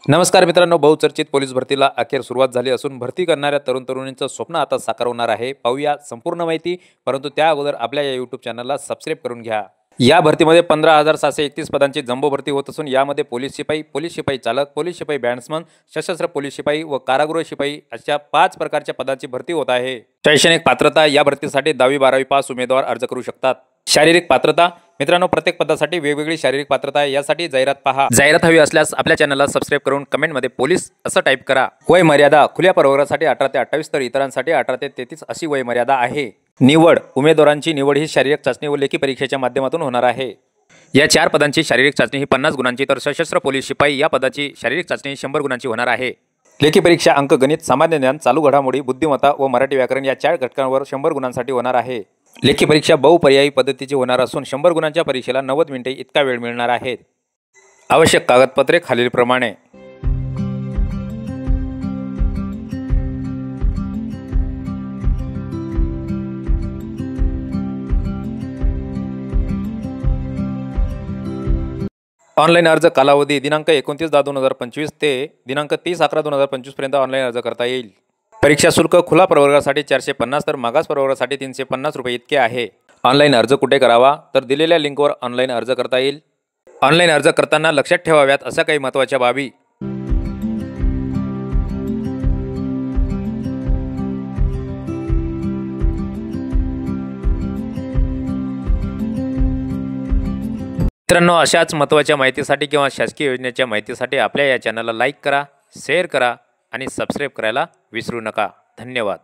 नमस्कार मित्रांनो, बहुचर्चित पोलीस भरतीला अखेर सुरुवात झाली असून भरती करणाऱ्या तरुण-तरुणींचं स्वप्न आता साकार होणार आहे। पाहूया संपूर्ण माहिती, परंतु त्या अगोदर आपल्या या YouTube चॅनलला सबस्क्राइब करून घ्या। या भरतीमध्ये 15,731 पदांची जम्बो भरती होत असून यामध्ये पोलीस शिपाई चालक, पोलीस शिपाई बॅट्समन, सशस्त्र पोलीस शिपाई व कारागृह शिपाई अशा 5 प्रकारच्या पदांची भरती होत आहे। शैक्षणिक पात्रता या भरतीसाठी 10वी-12वी पास उमेदवार अर्ज करू शकतात। शारीरिक पात्रता मित्रांनो, प्रत्येक पदासाठी वेगवेगळी शारीरिक पात्रता आहे। यासाठी जाहिरात पहा। जाहिरात हवी असल्यास आपल्या चॅनलला सबस्क्राइब करून कमेंटमध्ये पोलीस असं टाईप करा। वय मर्यादा खुल्या प्रवर्गासाठी 18 ते 28 तर इतरांसाठी 18 ते 33 अशी वय मर्यादा आहे। निवड उमेदवारांची निवड ही शारीरिक चाचणी व लेखी परीक्षेच्या माध्यमातून होणार आहे। या 4 पदांची शारीरिक चाचणी ही 50 गुणांची तर सशस्त्र पोलीस शिपाई या पदाची शारीरिक चाचणी 100 गुणांची होणार आहे। लेखी परीक्षा अंकगणित, सामान्य ज्ञान, चालू घडामोडी, बुद्धिमत्ता व मराठी व्याकरण या 4 घटकांवर 100 गुणांसाठी होणार आहे। लेखी परीक्षा बहुपर्यायी पद्धतीची होणार असून 100 गुणांच्या परीक्षेला 90 मिनिटे इतका वेळ मिळणार आहे। आवश्यक कागदपत्रे खालीलप्रमाणे। ऑनलाईन अर्ज कालावधी दिनांक 29/10/2025 ते दिनांक 30/11/2025 पर्यंत ऑनलाईन अर्ज करता येईल। परीक्षा शुल्क खुला प्रवर्गासाठी 450 तर मागास प्रवर्गासाठी 350 रुपये इतके आहे। ऑनलाईन अर्ज कुठे करावा तर दिलेल्या लिंकवर ऑनलाईन अर्ज करता येईल। ऑनलाईन अर्ज करताना लक्षात ठेवाव्यात अशा काही महत्त्वाच्या बाबी। मित्रांनो, अशाच महत्त्वाच्या माहितीसाठी किंवा शासकीय योजनेच्या माहितीसाठी आपल्या या चॅनलला लाईक करा, शेअर करा आणि सबस्क्राइब करायला विसरू नका। धन्यवाद।